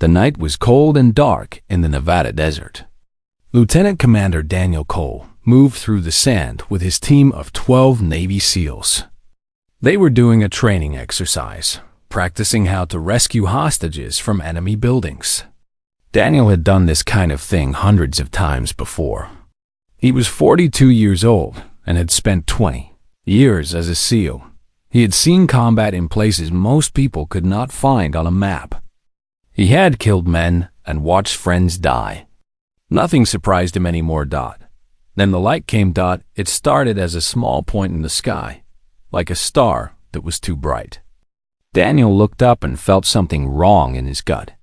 The night was cold and dark in the Nevada desert. Lieutenant Commander Daniel Cole moved through the sand with his team of 12 Navy SEALs. They were doing a training exercise, practicing how to rescue hostages from enemy buildings. Daniel had done this kind of thing hundreds of times before. He was 42 years old and had spent 20 years as a SEAL. He had seen combat in places most people could not find on a map. He had killed men and watched friends die. Nothing surprised him anymore. Then the light came. It started as a small point in the sky, like a star that was too bright. Daniel looked up and felt something wrong in his gut.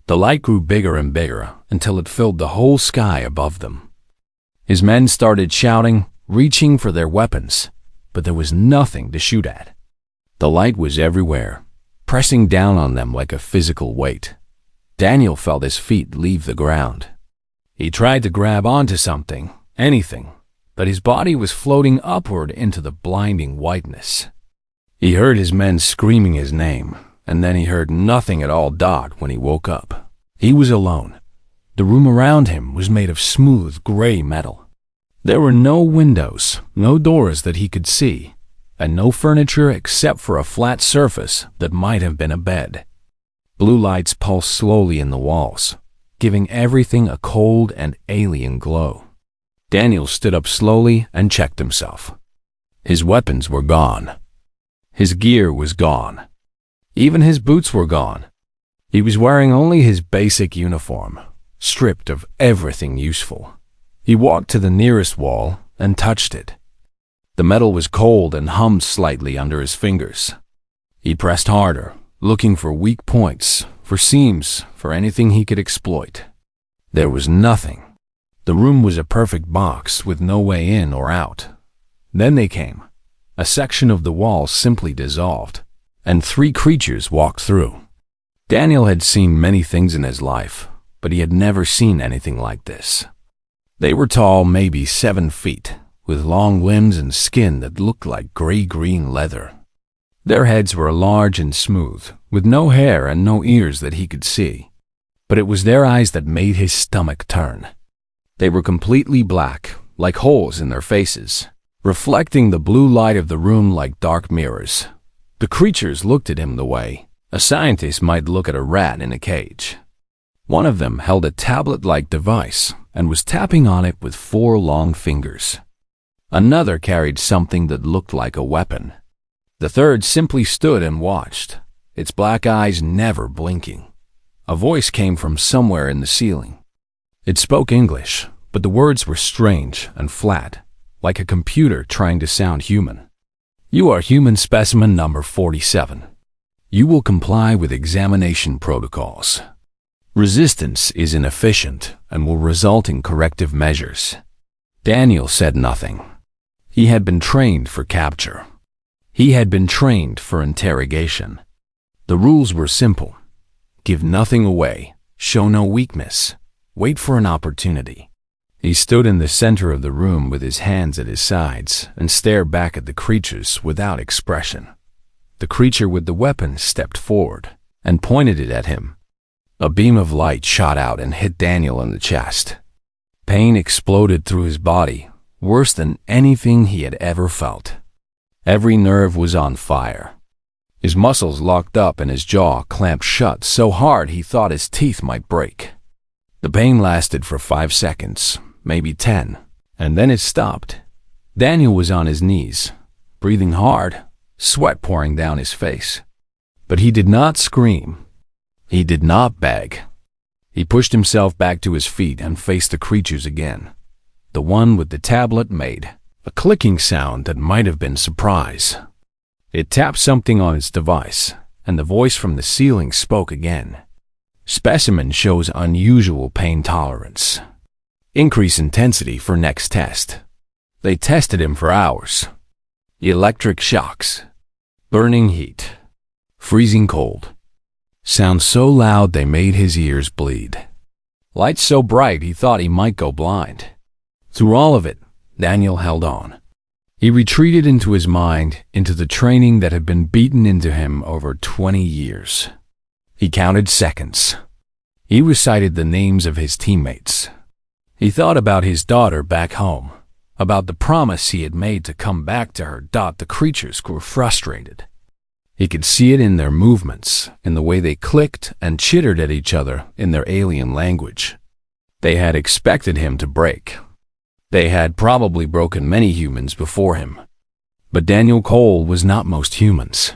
The light grew bigger and bigger until it filled the whole sky above them. His men started shouting, reaching for their weapons, but there was nothing to shoot at. The light was everywhere, pressing down on them like a physical weight. Daniel felt his feet leave the ground. He tried to grab onto something, anything, but his body was floating upward into the blinding whiteness. He heard his men screaming his name, and then he heard nothing at all. When he woke up, he was alone. The room around him was made of smooth gray metal. There were no windows, no doors that he could see, and no furniture except for a flat surface that might have been a bed. Blue lights pulsed slowly in the walls, giving everything a cold and alien glow. Daniel stood up slowly and checked himself. His weapons were gone. His gear was gone. Even his boots were gone. He was wearing only his basic uniform, stripped of everything useful. He walked to the nearest wall and touched it. The metal was cold and hummed slightly under his fingers. He pressed harder, looking for weak points, for seams, for anything he could exploit. There was nothing. The room was a perfect box with no way in or out. Then they came. A section of the wall simply dissolved, and 3 creatures walked through. Daniel had seen many things in his life, but he had never seen anything like this. They were tall, maybe 7 feet, with long limbs and skin that looked like gray-green leather. Their heads were large and smooth, with no hair and no ears that he could see. But it was their eyes that made his stomach turn. They were completely black, like holes in their faces, reflecting the blue light of the room like dark mirrors. The creatures looked at him the way a scientist might look at a rat in a cage. One of them held a tablet-like device and was tapping on it with 4 long fingers. Another carried something that looked like a weapon. The third simply stood and watched, its black eyes never blinking. A voice came from somewhere in the ceiling. It spoke English, but the words were strange and flat, like a computer trying to sound human. You are human specimen number 47. You will comply with examination protocols. Resistance is inefficient and will result in corrective measures. Daniel said nothing. He had been trained for capture. He had been trained for interrogation. The rules were simple. Give nothing away, show no weakness, wait for an opportunity. He stood in the center of the room with his hands at his sides and stared back at the creatures without expression. The creature with the weapon stepped forward and pointed it at him. A beam of light shot out and hit Daniel in the chest. Pain exploded through his body, worse than anything he had ever felt. Every nerve was on fire. His muscles locked up and his jaw clamped shut so hard he thought his teeth might break. The pain lasted for 5 seconds, maybe 10, and then it stopped. Daniel was on his knees, breathing hard, sweat pouring down his face. But he did not scream. He did not beg. He pushed himself back to his feet and faced the creatures again. The one with the tablet made a clicking sound that might have been surprise. It tapped something on its device, and the voice from the ceiling spoke again. Specimen shows unusual pain tolerance. Increase intensity for next test. They tested him for hours. Electric shocks, burning heat, freezing cold. Sounds so loud they made his ears bleed. Lights so bright he thought he might go blind. Through all of it, Daniel held on. He retreated into his mind, into the training that had been beaten into him over 20 years. He counted seconds. He recited the names of his teammates. He thought about his daughter back home, about the promise he had made to come back to her. The creatures grew frustrated. He could see it in their movements, in the way they clicked and chittered at each other in their alien language. They had expected him to break. They had probably broken many humans before him. But Daniel Cole was not most humans.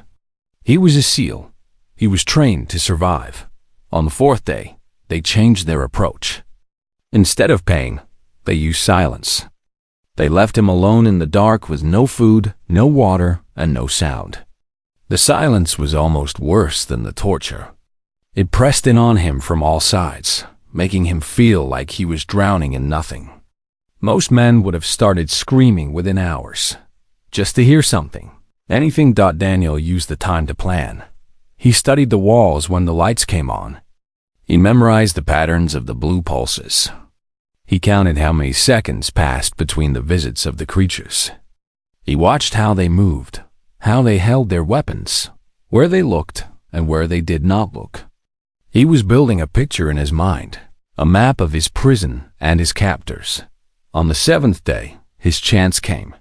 He was a SEAL. He was trained to survive. On the fourth day, they changed their approach. Instead of pain, they used silence. They left him alone in the dark with no food, no water, and no sound. The silence was almost worse than the torture. It pressed in on him from all sides, making him feel like he was drowning in nothing. Most men would have started screaming within hours, just to hear something, anything. Daniel used the time to plan. He studied the walls when the lights came on. He memorized the patterns of the blue pulses. He counted how many seconds passed between the visits of the creatures. He watched how they moved, how they held their weapons, where they looked and where they did not look. He was building a picture in his mind, a map of his prison and his captors. On the seventh day, his chance came.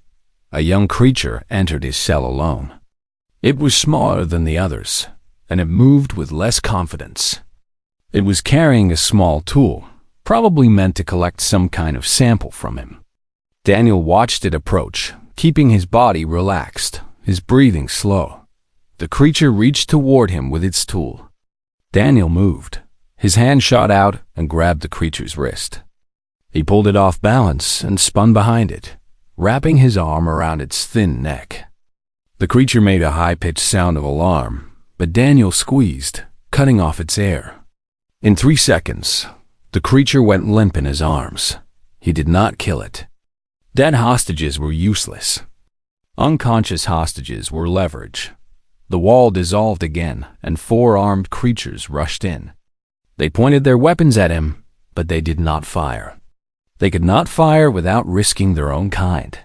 A young creature entered his cell alone. It was smaller than the others, and it moved with less confidence. It was carrying a small tool, probably meant to collect some kind of sample from him. Daniel watched it approach, keeping his body relaxed, his breathing slow. The creature reached toward him with its tool. Daniel moved. His hand shot out and grabbed the creature's wrist. He pulled it off balance and spun behind it, wrapping his arm around its thin neck. The creature made a high-pitched sound of alarm, but Daniel squeezed, cutting off its air. In 3 seconds, the creature went limp in his arms. He did not kill it. Dead hostages were useless. Unconscious hostages were leverage. The wall dissolved again, and 4 armed creatures rushed in. They pointed their weapons at him, but they did not fire. They could not fire without risking their own kind.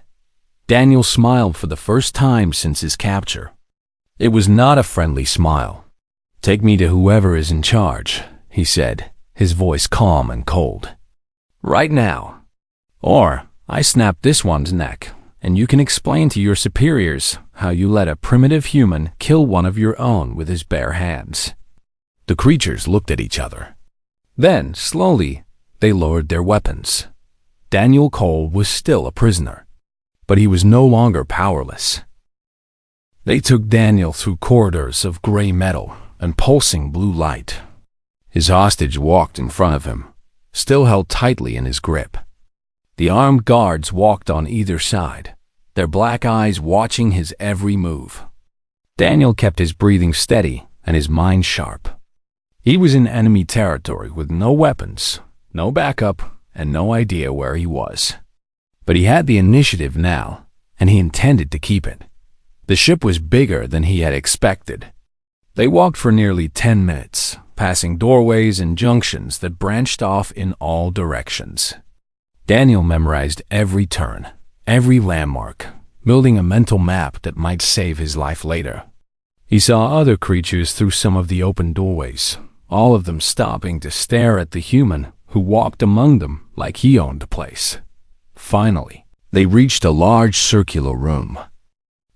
Daniel smiled for the first time since his capture. It was not a friendly smile. "Take me to whoever is in charge," he said, his voice calm and cold. "Right now. Or I snap this one's neck, and you can explain to your superiors how you let a primitive human kill one of your own with his bare hands." The creatures looked at each other. Then, slowly, they lowered their weapons. Daniel Cole was still a prisoner, but he was no longer powerless. They took Daniel through corridors of gray metal and pulsing blue light. His hostage walked in front of him, still held tightly in his grip. The armed guards walked on either side, their black eyes watching his every move. Daniel kept his breathing steady and his mind sharp. He was in enemy territory with no weapons, no backup, and no idea where he was. But he had the initiative now, and he intended to keep it. The ship was bigger than he had expected. They walked for nearly 10 minutes, passing doorways and junctions that branched off in all directions. Daniel memorized every turn, every landmark, building a mental map that might save his life later. He saw other creatures through some of the open doorways, all of them stopping to stare at the human who walked among them like he owned the place. Finally, they reached a large circular room.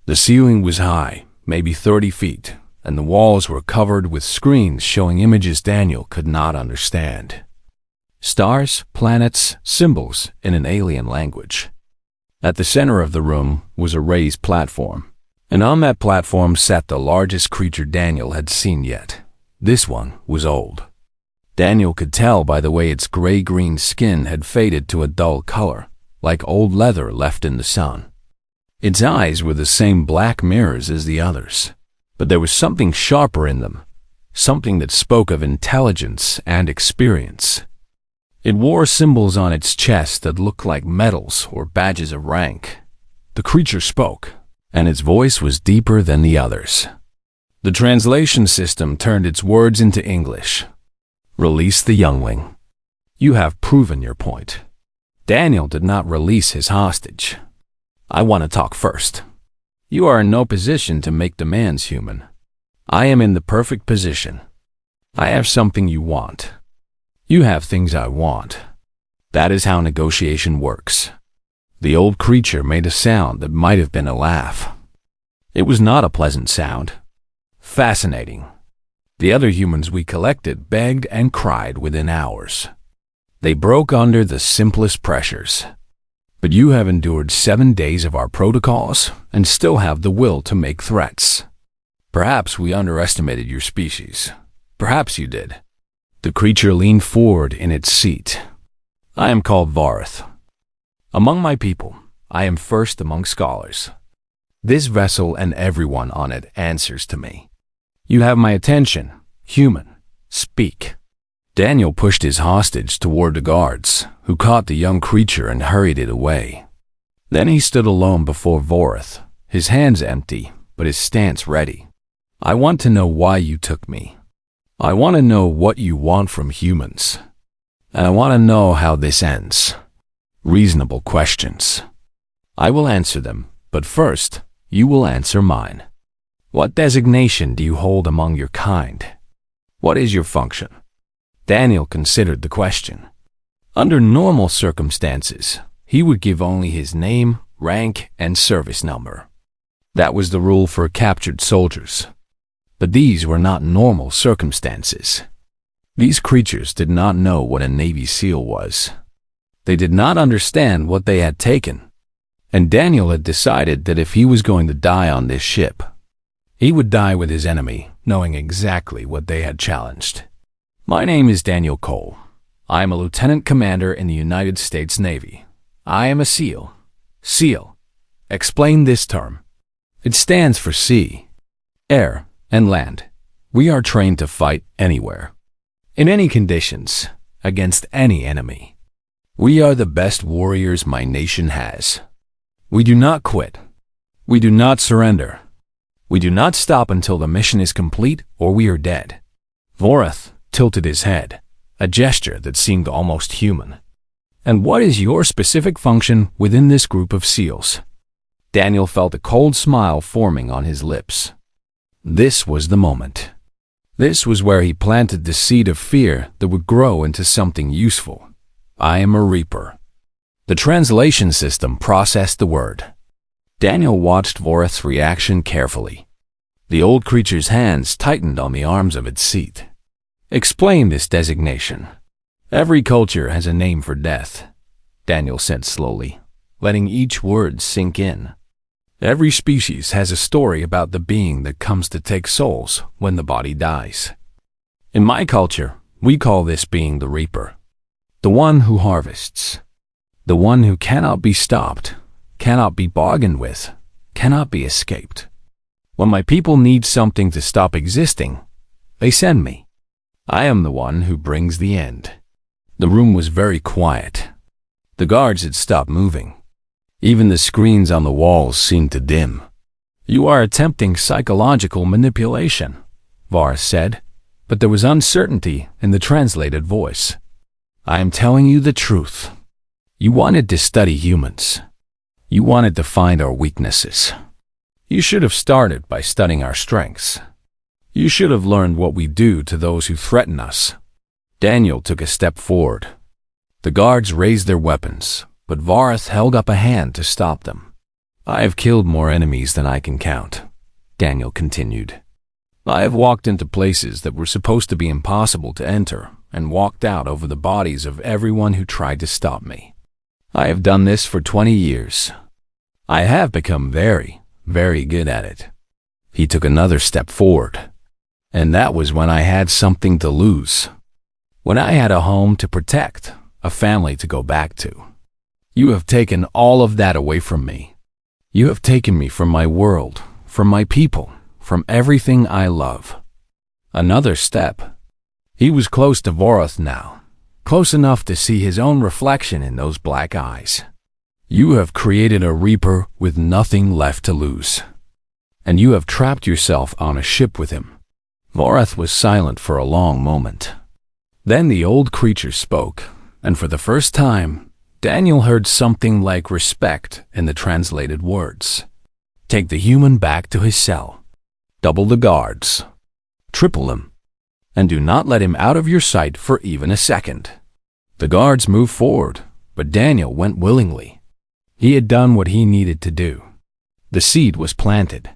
The ceiling was high, maybe 30 feet, and the walls were covered with screens showing images Daniel could not understand. Stars, planets, symbols in an alien language. At the center of the room was a raised platform, and on that platform sat the largest creature Daniel had seen yet. This one was old. Daniel could tell by the way its gray-green skin had faded to a dull color, like old leather left in the sun. Its eyes were the same black mirrors as the others, but there was something sharper in them, something that spoke of intelligence and experience. It wore symbols on its chest that looked like medals or badges of rank. The creature spoke, and its voice was deeper than the others. The translation system turned its words into English. "Release the youngling. You have proven your point." Daniel did not release his hostage. "I want to talk first. You are in no position to make demands, human. I am in the perfect position. I have something you want. You have things I want. That is how negotiation works. The old creature made a sound that might have been a laugh. It was not a pleasant sound. Fascinating. The other humans we collected begged and cried within hours. They broke under the simplest pressures. But you have endured 7 days of our protocols and still have the will to make threats. Perhaps we underestimated your species. Perhaps you did. The creature leaned forward in its seat. I am called Varth. Among my people, I am first among scholars. This vessel and everyone on it answers to me. You have my attention, human. Speak. Daniel pushed his hostage toward the guards, who caught the young creature and hurried it away. Then he stood alone before Vorith, his hands empty, but his stance ready. I want to know why you took me. I want to know what you want from humans. And I want to know how this ends. Reasonable questions. I will answer them, but first, you will answer mine. What designation do you hold among your kind? What is your function? Daniel considered the question. Under normal circumstances, he would give only his name, rank, and service number. That was the rule for captured soldiers. But these were not normal circumstances. These creatures did not know what a Navy SEAL was. They did not understand what they had taken. And Daniel had decided that if he was going to die on this ship, he would die with his enemy, knowing exactly what they had challenged. My name is Daniel Cole. I am a lieutenant commander in the United States Navy. I am a SEAL. SEAL. Explain this term. It stands for sea, air, and land. We are trained to fight anywhere, in any conditions, against any enemy. We are the best warriors my nation has. We do not quit. We do not surrender. We do not stop until the mission is complete or we are dead. Vorith tilted his head, a gesture that seemed almost human. And what is your specific function within this group of SEALs? Daniel felt a cold smile forming on his lips. This was the moment. This was where he planted the seed of fear that would grow into something useful. I am a Reaper. The translation system processed the word. Daniel watched Vorith's reaction carefully. The old creature's hands tightened on the arms of its seat. Explain this designation. Every culture has a name for death, Daniel said slowly, letting each word sink in. Every species has a story about the being that comes to take souls when the body dies. In my culture, we call this being the Reaper, the one who harvests, the one who cannot be stopped, cannot be bargained with, cannot be escaped. When my people need something to stop existing, they send me. I am the one who brings the end. The room was very quiet. The guards had stopped moving. Even the screens on the walls seemed to dim. You are attempting psychological manipulation, Varth said, but there was uncertainty in the translated voice. I am telling you the truth. You wanted to study humans. You wanted to find our weaknesses. You should have started by studying our strengths. You should have learned what we do to those who threaten us. Daniel took a step forward. The guards raised their weapons, but Varth held up a hand to stop them. I have killed more enemies than I can count, Daniel continued. I have walked into places that were supposed to be impossible to enter and walked out over the bodies of everyone who tried to stop me. I have done this for 20 years. I have become very, very good at it. He took another step forward. And that was when I had something to lose. When I had a home to protect, a family to go back to. You have taken all of that away from me. You have taken me from my world, from my people, from everything I love. Another step. He was close to Vorith now, close enough to see his own reflection in those black eyes. You have created a Reaper with nothing left to lose. And you have trapped yourself on a ship with him. Vorith was silent for a long moment. Then the old creature spoke, and for the first time, Daniel heard something like respect in the translated words. Take the human back to his cell. Double the guards. Triple them. and do not let him out of your sight for even a second." The guards moved forward, but Daniel went willingly. He had done what he needed to do. The seed was planted.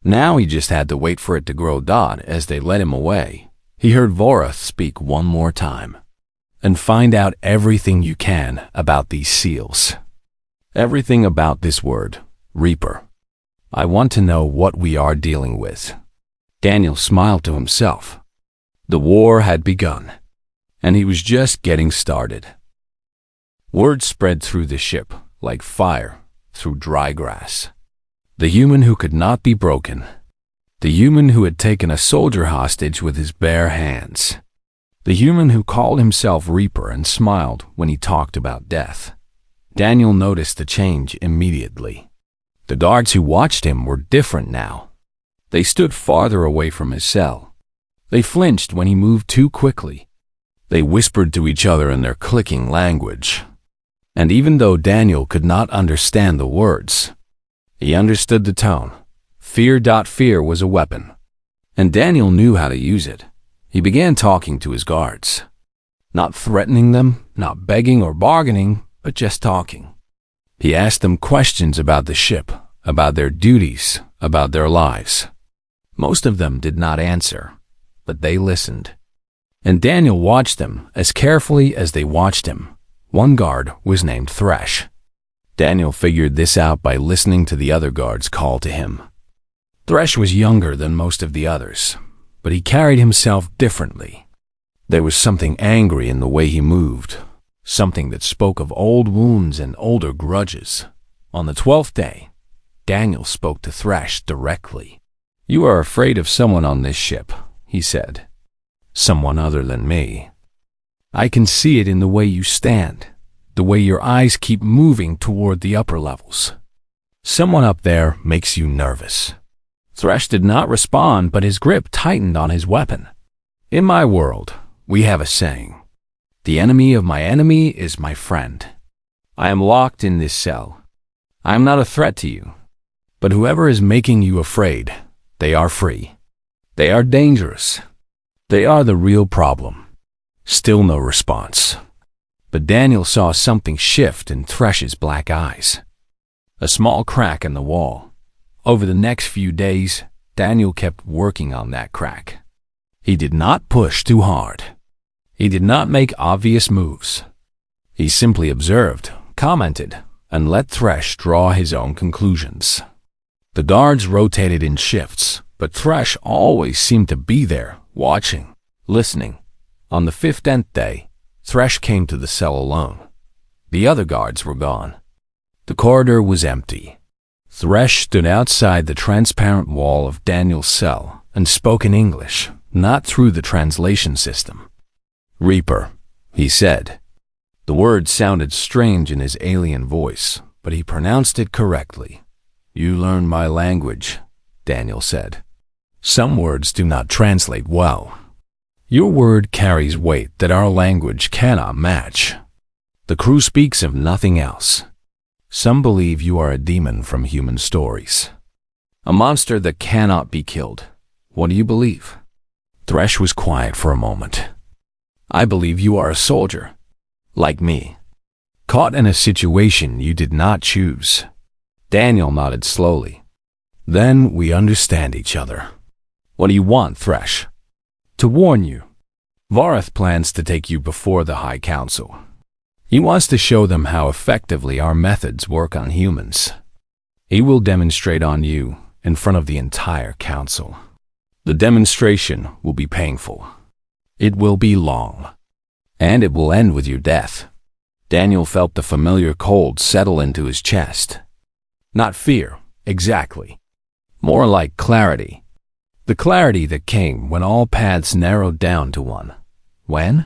Now he just had to wait for it to grow. As they led him away, he heard Vorath speak one more time. "And find out everything you can about these seals. Everything about this word, Reaper. I want to know what we are dealing with." Daniel smiled to himself. The war had begun, and he was just getting started. Word spread through the ship like fire through dry grass. The human who could not be broken. The human who had taken a soldier hostage with his bare hands. The human who called himself Reaper and smiled when he talked about death. Daniel noticed the change immediately. The guards who watched him were different now. They stood farther away from his cell. They flinched when he moved too quickly. They whispered to each other in their clicking language. And even though Daniel could not understand the words, he understood the tone. Fear. Fear was a weapon, and Daniel knew how to use it. He began talking to his guards. Not threatening them, not begging or bargaining, but just talking. He asked them questions about the ship, about their duties, about their lives. Most of them did not answer, but they listened. And Daniel watched them as carefully as they watched him. One guard was named Thresh. Daniel figured this out by listening to the other guards call to him. Thresh was younger than most of the others, but he carried himself differently. There was something angry in the way he moved, something that spoke of old wounds and older grudges. On the 12th day, Daniel spoke to Thresh directly. "You are afraid of someone on this ship," he said. "Someone other than me. I can see it in the way you stand, the way your eyes keep moving toward the upper levels. Someone up there makes you nervous." Thresh did not respond, but his grip tightened on his weapon. "In my world, we have a saying. The enemy of my enemy is my friend. I am locked in this cell. I am not a threat to you. But whoever is making you afraid, they are free. They are dangerous. They are the real problem." Still no response. But Daniel saw something shift in Thresh's black eyes. A small crack in the wall. Over the next few days, Daniel kept working on that crack. He did not push too hard. He did not make obvious moves. He simply observed, commented, and let Thresh draw his own conclusions. The guards rotated in shifts, but Thresh always seemed to be there, watching, listening. On the 15th day, Thresh came to the cell alone. The other guards were gone. The corridor was empty. Thresh stood outside the transparent wall of Daniel's cell and spoke in English, not through the translation system. "Reaper," he said. The word sounded strange in his alien voice, but he pronounced it correctly. "You learn my language," Daniel said. "Some words do not translate well. Your word carries weight that our language cannot match. The crew speaks of nothing else. Some believe you are a demon from human stories. A monster that cannot be killed. What do you believe?" Thresh was quiet for a moment. "I believe you are a soldier, like me, caught in a situation you did not choose." Daniel nodded slowly. "Then we understand each other. What do you want, Thresh?" "To warn you. Vorath plans to take you before the High Council. He wants to show them how effectively our methods work on humans. He will demonstrate on you in front of the entire council. The demonstration will be painful. It will be long. And it will end with your death." Daniel felt the familiar cold settle into his chest. Not fear, exactly. More like clarity. The clarity that came when all paths narrowed down to one. "When?"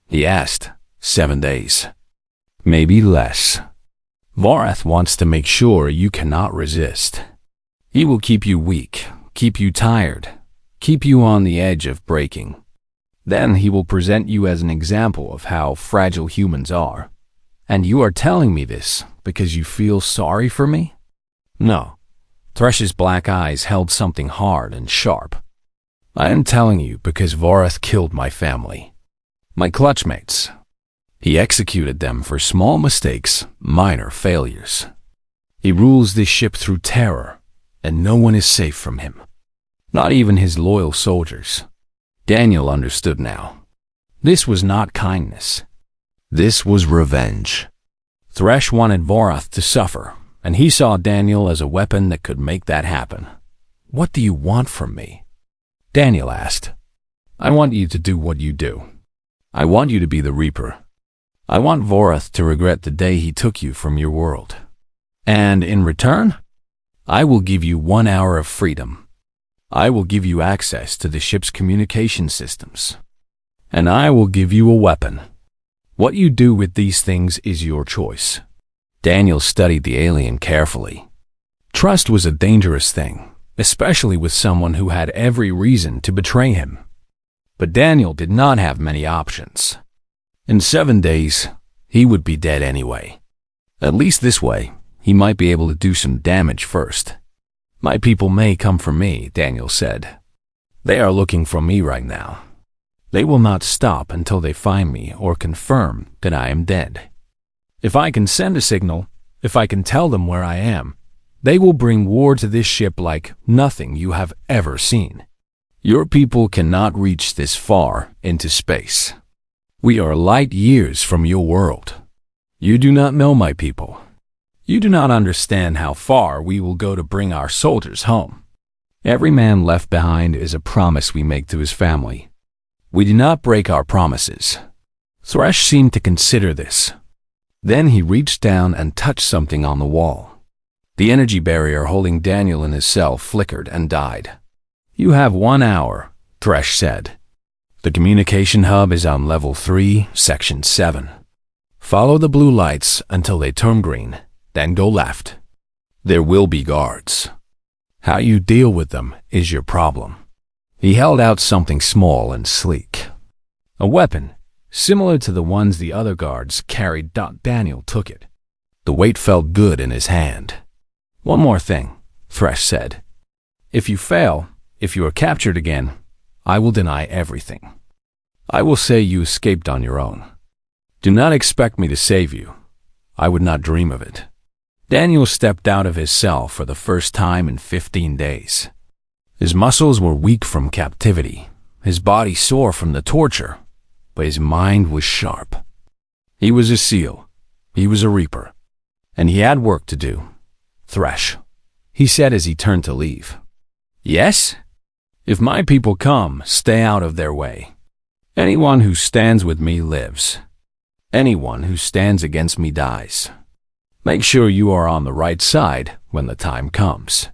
he asked. 7 days. Maybe less. Vorath wants to make sure you cannot resist. He will keep you weak, keep you tired, keep you on the edge of breaking. Then he will present you as an example of how fragile humans are. And you are telling me this because you feel sorry for me? No. Thresh's black eyes held something hard and sharp. I am telling you because Vorath killed my family, my clutchmates. He executed them for small mistakes, minor failures. He rules this ship through terror, and no one is safe from him. Not even his loyal soldiers. Daniel understood now. This was not kindness. This was revenge. Thresh wanted Vorath to suffer, and he saw Daniel as a weapon that could make that happen. What do you want from me? Daniel asked. I want you to do what you do. I want you to be the Reaper. I want Vorath to regret the day he took you from your world. And in return, I will give you 1 hour of freedom. I will give you access to the ship's communication systems. And I will give you a weapon. What you do with these things is your choice. Daniel studied the alien carefully. Trust was a dangerous thing, especially with someone who had every reason to betray him. But Daniel did not have many options. In 7 days, he would be dead anyway. At least this way, he might be able to do some damage first. My people may come for me, Daniel said. They are looking for me right now. They will not stop until they find me or confirm that I am dead. If I can send a signal, if I can tell them where I am, they will bring war to this ship like nothing you have ever seen. Your people cannot reach this far into space. We are light years from your world. You do not know my people. You do not understand how far we will go to bring our soldiers home. Every man left behind is a promise we make to his family. We do not break our promises. Thresh seemed to consider this. Then he reached down and touched something on the wall. The energy barrier holding Daniel in his cell flickered and died. You have 1 hour, Thresh said. The communication hub is on level 3, section 7. Follow the blue lights until they turn green, then go left. There will be guards. How you deal with them is your problem. He held out something small and sleek. A weapon, similar to the ones the other guards carried. Daniel took it. The weight felt good in his hand. One more thing, Thresh said. If you fail, if you are captured again, I will deny everything. I will say you escaped on your own. Do not expect me to save you. I would not dream of it. Daniel stepped out of his cell for the first time in 15 days. His muscles were weak from captivity, his body sore from the torture, but his mind was sharp. He was a SEAL. He was a Reaper. And he had work to do. Thresh, he said as he turned to leave. Yes? If my people come, stay out of their way. Anyone who stands with me lives. Anyone who stands against me dies. Make sure you are on the right side when the time comes.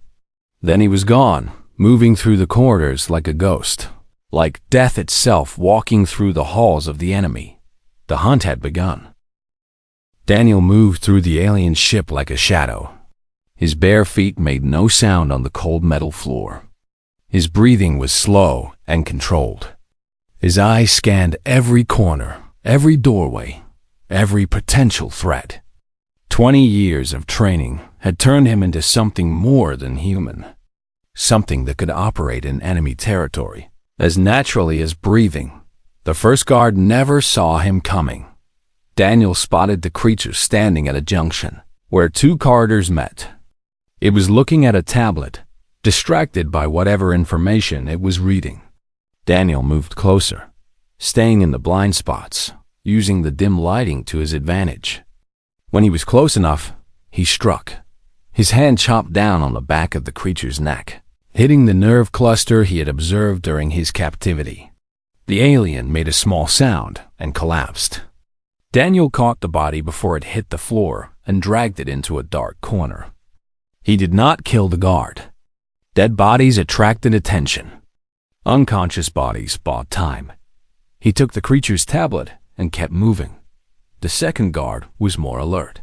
Then he was gone, moving through the corridors like a ghost, like death itself walking through the halls of the enemy. The hunt had begun. Daniel moved through the alien ship like a shadow. His bare feet made no sound on the cold metal floor. His breathing was slow and controlled. His eyes scanned every corner, every doorway, every potential threat. 20 years of training had turned him into something more than human. Something that could operate in enemy territory as naturally as breathing. The first guard never saw him coming. Daniel spotted the creature standing at a junction where 2 corridors met. It was looking at a tablet, distracted by whatever information it was reading. Daniel moved closer, staying in the blind spots, using the dim lighting to his advantage. When he was close enough, he struck. His hand chopped down on the back of the creature's neck, hitting the nerve cluster he had observed during his captivity. The alien made a small sound and collapsed. Daniel caught the body before it hit the floor and dragged it into a dark corner. He did not kill the guard. Dead bodies attracted attention. Unconscious bodies bought time. He took the creature's tablet and kept moving. The second guard was more alert.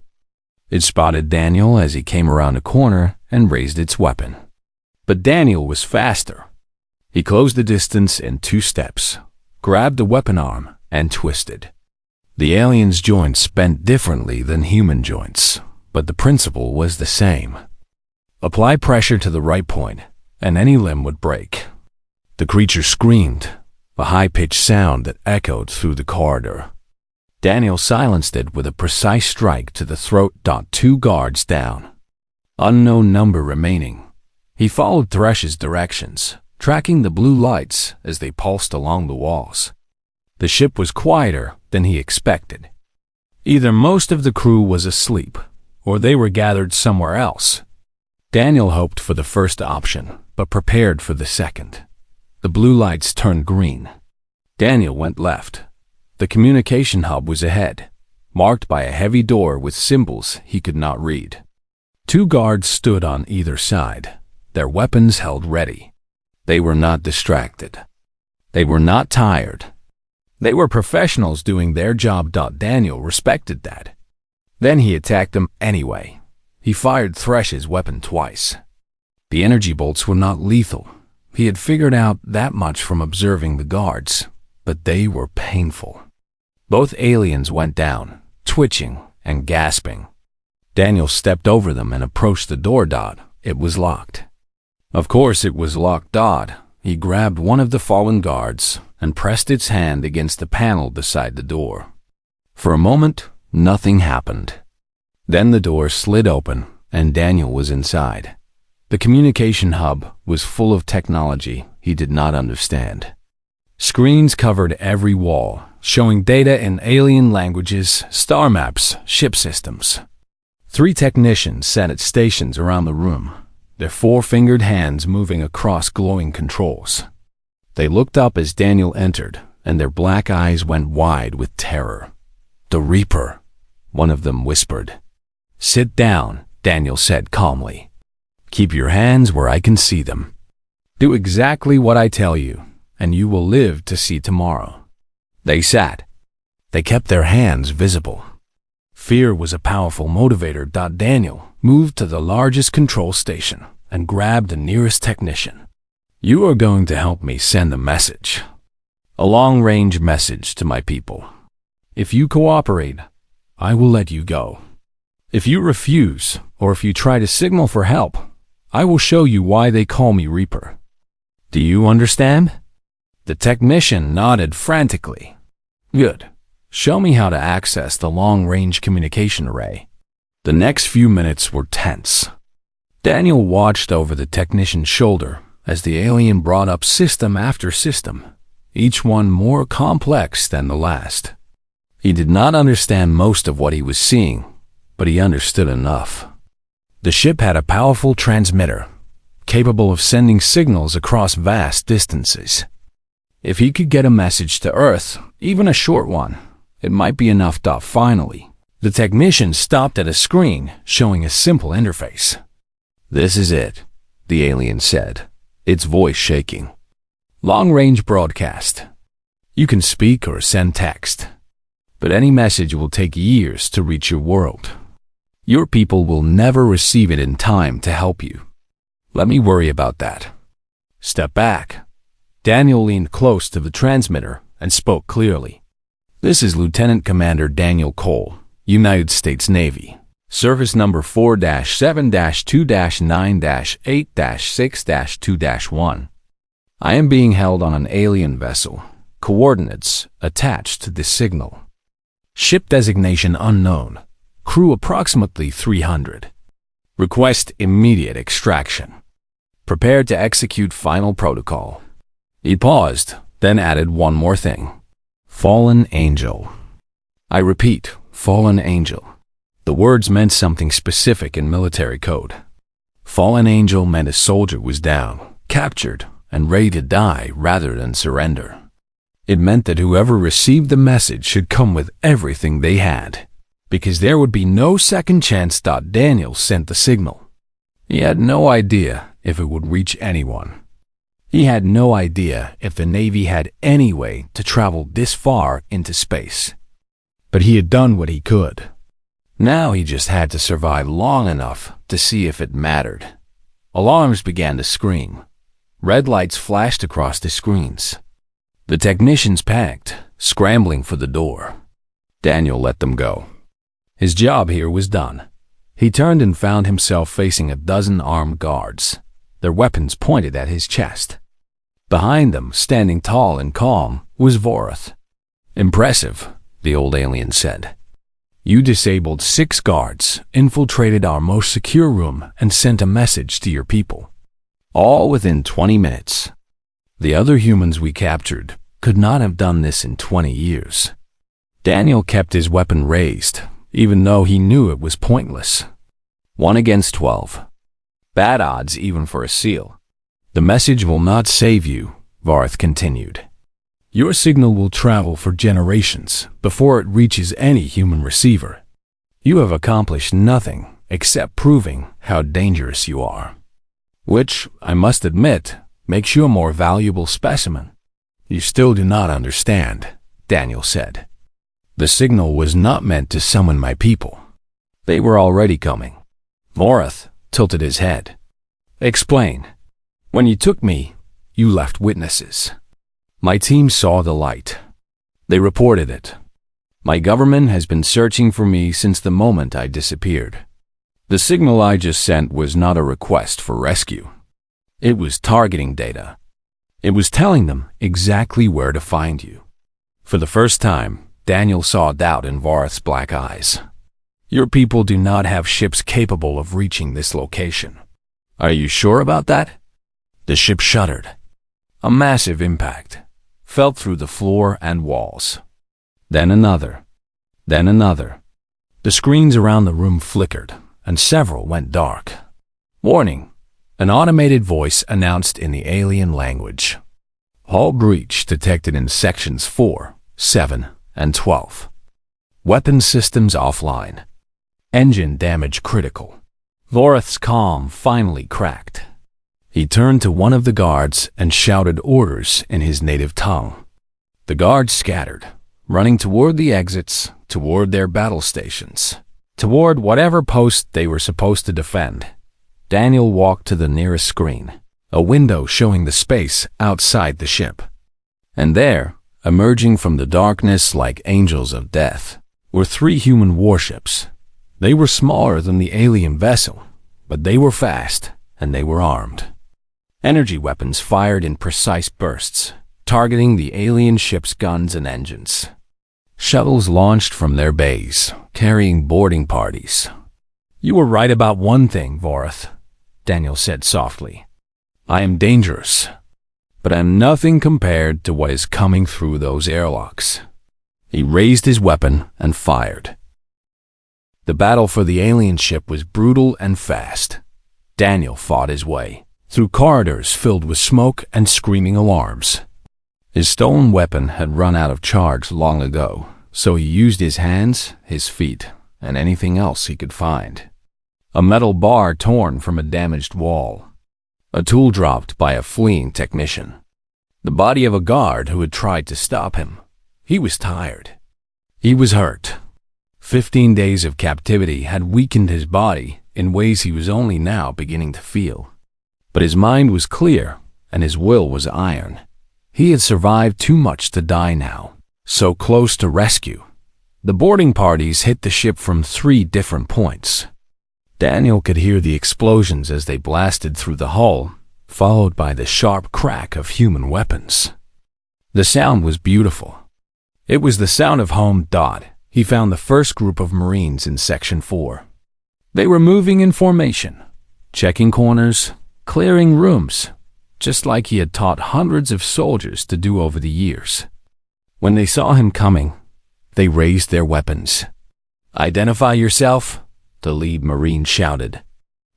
It spotted Daniel as he came around a corner and raised its weapon. But Daniel was faster. He closed the distance in 2 steps, grabbed the weapon arm, and twisted. The alien's joints bent differently than human joints, but the principle was the same. Apply pressure to the right point, and any limb would break. The creature screamed, a high-pitched sound that echoed through the corridor. Daniel silenced it with a precise strike to the throat. 2 guards down. Unknown number remaining. He followed Thresh's directions, tracking the blue lights as they pulsed along the walls. The ship was quieter than he expected. Either most of the crew was asleep, or they were gathered somewhere else. Daniel hoped for the first option, but prepared for the second. The blue lights turned green. Daniel went left. The communication hub was ahead, marked by a heavy door with symbols he could not read. 2 guards stood on either side, their weapons held ready. They were not distracted. They were not tired. They were professionals doing their job. Daniel respected that. Then he attacked them anyway. He fired Thresh's weapon twice. The energy bolts were not lethal. He had figured out that much from observing the guards, but they were painful. Both aliens went down, twitching and gasping. Daniel stepped over them and approached the door. It was locked. Of course it was locked. He grabbed one of the fallen guards and pressed its hand against the panel beside the door. For a moment, nothing happened. Then the door slid open and Daniel was inside. The communication hub was full of technology he did not understand. Screens covered every wall, showing data in alien languages, star maps, ship systems. 3 technicians sat at stations around the room, their 4-fingered hands moving across glowing controls. They looked up as Daniel entered, and their black eyes went wide with terror. "The Reaper," one of them whispered. "Sit down," Daniel said calmly. "Keep your hands where I can see them. Do exactly what I tell you, and you will live to see tomorrow." They sat. They kept their hands visible. Fear was a powerful motivator. Daniel moved to the largest control station and grabbed the nearest technician. "You are going to help me send a message. A long-range message to my people. If you cooperate, I will let you go. If you refuse, or if you try to signal for help, I will show you why they call me Reaper. Do you understand?" The technician nodded frantically. "Good. Show me how to access the long-range communication array." The next few minutes were tense. Daniel watched over the technician's shoulder as the alien brought up system after system, each one more complex than the last. He did not understand most of what he was seeing, but he understood enough. The ship had a powerful transmitter, capable of sending signals across vast distances. If he could get a message to Earth, even a short one, it might be enough. Finally, the technician stopped at a screen showing a simple interface. "This is it," the alien said, its voice shaking. "Long-range broadcast. You can speak or send text, but any message will take years to reach your world. Your people will never receive it in time to help you. Let me worry about that. Step back." Daniel leaned close to the transmitter and spoke clearly. "This is Lieutenant Commander Daniel Cole, United States Navy. Service number 4-7-2-9-8-6-2-1. I am being held on an alien vessel. Coordinates attached to this signal. Ship designation unknown. Crew approximately 300. Request immediate extraction. Prepare to execute final protocol." He paused, then added one more thing. "Fallen angel." I repeat, fallen angel. The words meant something specific in military code. Fallen angel meant a soldier was down, captured, and ready to die rather than surrender. It meant that whoever received the message should come with everything they had, because there would be no second chance. Daniel sent the signal. He had no idea if it would reach anyone. He had no idea if the Navy had any way to travel this far into space. But he had done what he could. Now he just had to survive long enough to see if it mattered. Alarms began to scream. Red lights flashed across the screens. The technicians panicked, scrambling for the door. Daniel let them go. His job here was done. He turned and found himself facing a dozen armed guards, their weapons pointed at his chest. Behind them, standing tall and calm, was Vorath. "Impressive," the old alien said. "You disabled 6 guards, infiltrated our most secure room, and sent a message to your people. All within 20 minutes. The other humans we captured could not have done this in 20 years." Daniel kept his weapon raised, even though he knew it was pointless. 1 against 12. Bad odds even for a SEAL. "The message will not save you," Vorath continued. "Your signal will travel for generations before it reaches any human receiver. You have accomplished nothing except proving how dangerous you are. Which, I must admit, makes you a more valuable specimen." "You still do not understand," Daniel said. "The signal was not meant to summon my people. They were already coming." Vorath tilted his head. "Explain. When you took me, you left witnesses. My team saw the light. They reported it. My government has been searching for me since the moment I disappeared. The signal I just sent was not a request for rescue. It was targeting data. It was telling them exactly where to find you." For the first time, Daniel saw doubt in Vorath's black eyes. "Your people do not have ships capable of reaching this location. Are you sure about that?" The ship shuddered. A massive impact felt through the floor and walls. Then another. Then another. The screens around the room flickered, and several went dark. "Warning," an automated voice announced in the alien language. "Hull breach detected in sections 4, 7, and 12. Weapon systems offline. Engine damage critical." Vorath's calm finally cracked. He turned to one of the guards and shouted orders in his native tongue. The guards scattered, running toward the exits, toward their battle stations, toward whatever post they were supposed to defend. Daniel walked to the nearest screen, a window showing the space outside the ship. And there, emerging from the darkness like angels of death, were 3 human warships. They were smaller than the alien vessel, but they were fast and they were armed. Energy weapons fired in precise bursts, targeting the alien ship's guns and engines. Shuttles launched from their bays, carrying boarding parties. "You were right about one thing, Vorath," Daniel said softly. "I am dangerous, but I am nothing compared to what is coming through those airlocks." He raised his weapon and fired. The battle for the alien ship was brutal and fast. Daniel fought his way through corridors filled with smoke and screaming alarms. His stolen weapon had run out of charge long ago, so he used his hands, his feet, and anything else he could find. A metal bar torn from a damaged wall. A tool dropped by a fleeing technician. The body of a guard who had tried to stop him. He was tired. He was hurt. 15 days of captivity had weakened his body in ways he was only now beginning to feel. But his mind was clear, and his will was iron. He had survived too much to die now, so close to rescue. The boarding parties hit the ship from 3 different points. Daniel could hear the explosions as they blasted through the hull, followed by the sharp crack of human weapons. The sound was beautiful. It was the sound of home. He found the first group of Marines in Section 4. They were moving in formation, checking corners, clearing rooms, just like he had taught hundreds of soldiers to do over the years. When they saw him coming, they raised their weapons. "Identify yourself," the lead Marine shouted.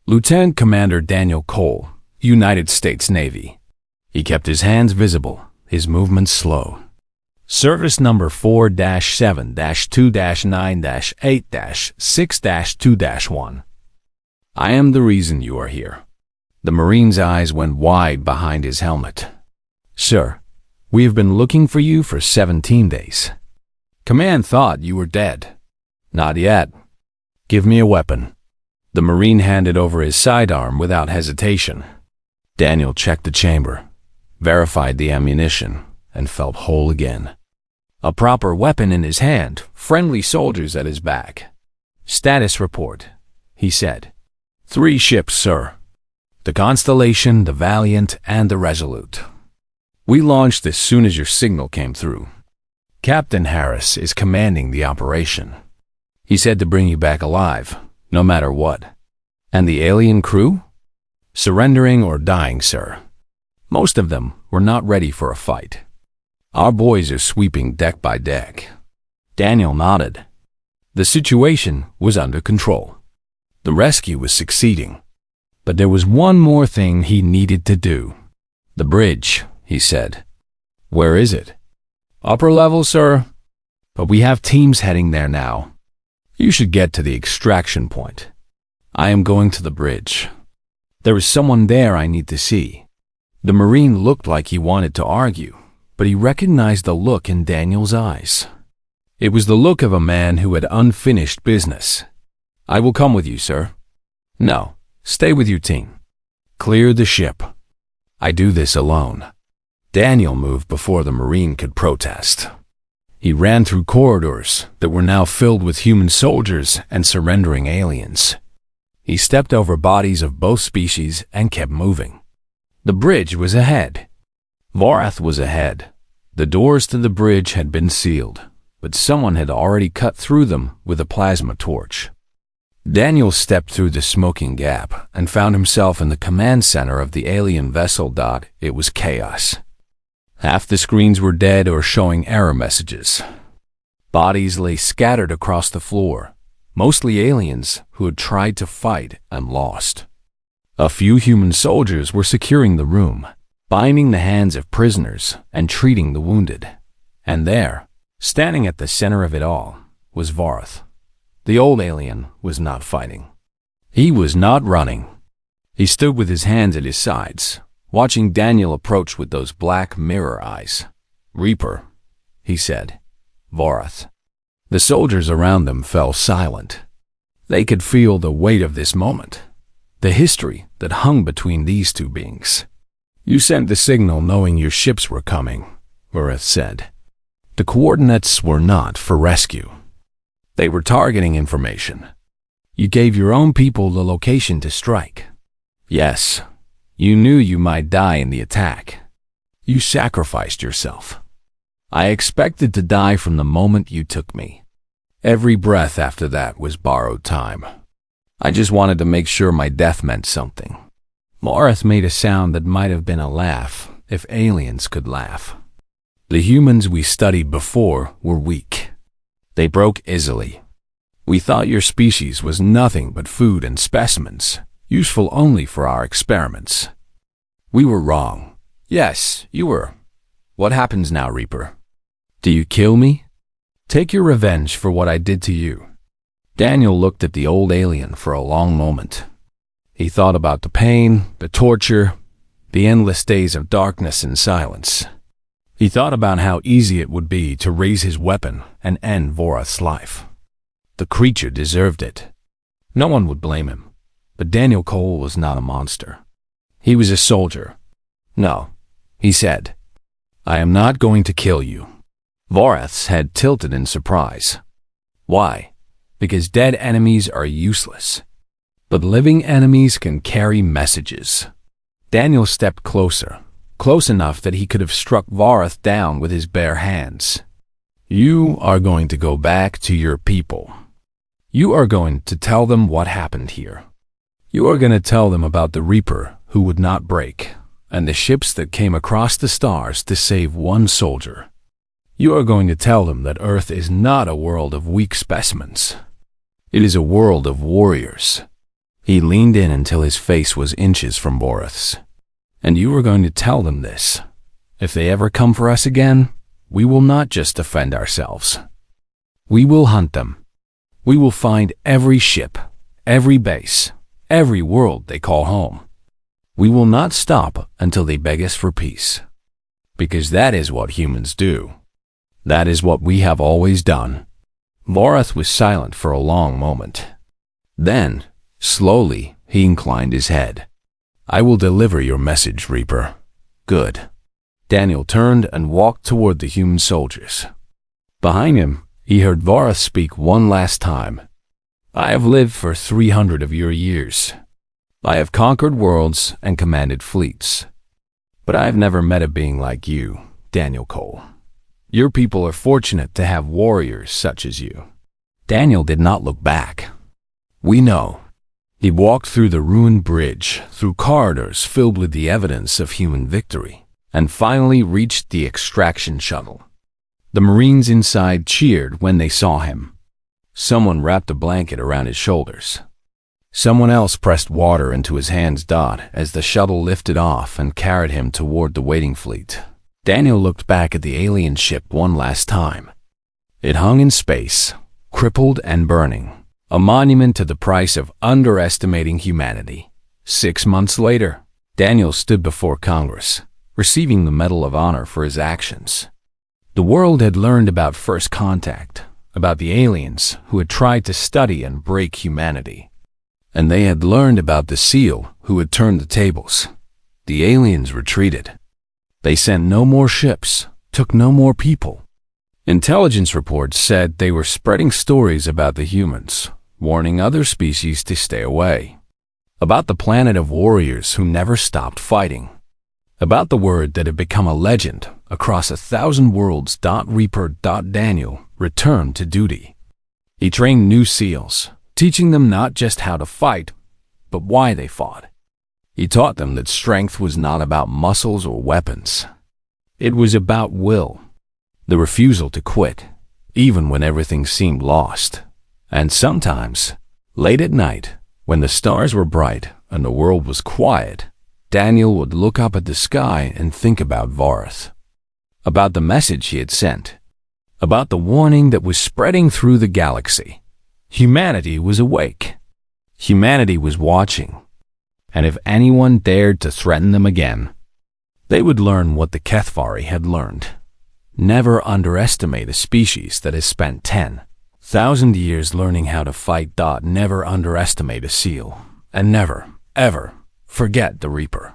Lieutenant Commander Daniel Cole, United States Navy. He kept his hands visible, his movements slow. "Service number 4-7-2-9-8-6-2-1. I am the reason you are here." The Marine's eyes went wide behind his helmet. "Sir, we have been looking for you for 17 days. Command thought you were dead." "Not yet. Give me a weapon." The Marine handed over his sidearm without hesitation. Daniel checked the chamber, verified the ammunition, and felt whole again. A proper weapon in his hand, friendly soldiers at his back. "Status report," he said. 3 ships, sir. The Constellation, the Valiant, and the Resolute. We launched as soon as your signal came through. Captain Harris is commanding the operation. Captain Harris is commanding the operation. He said to bring you back alive, no matter what. And the alien crew? Surrendering or dying, sir. Most of them were not ready for a fight. Our boys are sweeping deck by deck. Daniel nodded. The situation was under control. The rescue was succeeding. But there was one more thing he needed to do. The bridge, he said. Where is it? Upper level, sir. But we have teams heading there now. You should get to the extraction point. I am going to the bridge. There is someone there I need to see. The Marine looked like he wanted to argue, but he recognized the look in Daniel's eyes. It was the look of a man who had unfinished business. I will come with you, sir. No, stay with your team. Clear the ship. I do this alone. Daniel moved before the Marine could protest. He ran through corridors that were now filled with human soldiers and surrendering aliens. He stepped over bodies of both species and kept moving. The bridge was ahead. Vorath was ahead. The doors to the bridge had been sealed, but someone had already cut through them with a plasma torch. Daniel stepped through the smoking gap and found himself in the command center of the alien vessel. It was chaos. Half the screens were dead or showing error messages. Bodies lay scattered across the floor, mostly aliens who had tried to fight and lost. A few human soldiers were securing the room, binding the hands of prisoners and treating the wounded. And there, standing at the center of it all, was Vorath. The old alien was not fighting. He was not running. He stood with his hands at his sides, watching Daniel approach with those black mirror eyes. Reaper, he said. Vorath. The soldiers around them fell silent. They could feel the weight of this moment, the history that hung between these two beings. You sent the signal knowing your ships were coming, Vorath said. The coordinates were not for rescue. They were targeting information. You gave your own people the location to strike. Yes, you knew you might die in the attack. You sacrificed yourself. I expected to die from the moment you took me. Every breath after that was borrowed time. I just wanted to make sure my death meant something. Vorath made a sound that might have been a laugh if aliens could laugh. The humans we studied before were weak. They broke easily. We thought your species was nothing but food and specimens, useful only for our experiments. We were wrong. Yes, you were. What happens now, Reaper? Do you kill me? Take your revenge for what I did to you. Daniel looked at the old alien for a long moment. He thought about the pain, the torture, the endless days of darkness and silence. He thought about how easy it would be to raise his weapon and end Vorath's life. The creature deserved it. No one would blame him, but Daniel Cole was not a monster. He was a soldier. No, he said. I am not going to kill you. Vorath's head tilted in surprise. Why? Because dead enemies are useless. But living enemies can carry messages. Daniel stepped closer, close enough that he could have struck Vorath down with his bare hands. You are going to go back to your people. You are going to tell them what happened here. You are going to tell them about the Reaper who would not break, and the ships that came across the stars to save one soldier. You are going to tell them that Earth is not a world of weak specimens. It is a world of warriors. He leaned in until his face was inches from Vorath's. And you are going to tell them this. If they ever come for us again, we will not just defend ourselves. We will hunt them. We will find every ship, every base, every world they call home. We will not stop until they beg us for peace. Because that is what humans do. That is what we have always done. Vorath was silent for a long moment. Then, slowly, he inclined his head. I will deliver your message, Reaper. Good. Daniel turned and walked toward the human soldiers. Behind him, he heard Vorath speak one last time. I have lived for 300 of your years. I have conquered worlds and commanded fleets. But I've never met a being like you, Daniel Cole. Your people are fortunate to have warriors such as you." Daniel did not look back. "We know." He walked through the ruined bridge, through corridors filled with the evidence of human victory, and finally reached the extraction shuttle. The Marines inside cheered when they saw him. Someone wrapped a blanket around his shoulders. Someone else pressed water into his hands as the shuttle lifted off and carried him toward the waiting fleet. Daniel looked back at the alien ship one last time. It hung in space, crippled and burning, a monument to the price of underestimating humanity. 6 months later, Daniel stood before Congress, receiving the Medal of Honor for his actions. The world had learned about first contact, about the aliens who had tried to study and break humanity. And they had learned about the SEAL who had turned the tables. The aliens retreated. They sent no more ships, took no more people. Intelligence reports said they were spreading stories about the humans, warning other species to stay away. About the planet of warriors who never stopped fighting. About the word that had become a legend across 1,000 worlds. Reaper. Daniel returned to duty. He trained new SEALs, teaching them not just how to fight, but why they fought. He taught them that strength was not about muscles or weapons. It was about will, the refusal to quit, even when everything seemed lost. And sometimes, late at night, when the stars were bright and the world was quiet, Daniel would look up at the sky and think about Varth, about the message he had sent, about the warning that was spreading through the galaxy. Humanity was awake. Humanity was watching. And if anyone dared to threaten them again, they would learn what the Kethvari had learned. Never underestimate a species that has spent 10,000 years learning how to fight. Never underestimate a SEAL. And never, ever forget the Reaper.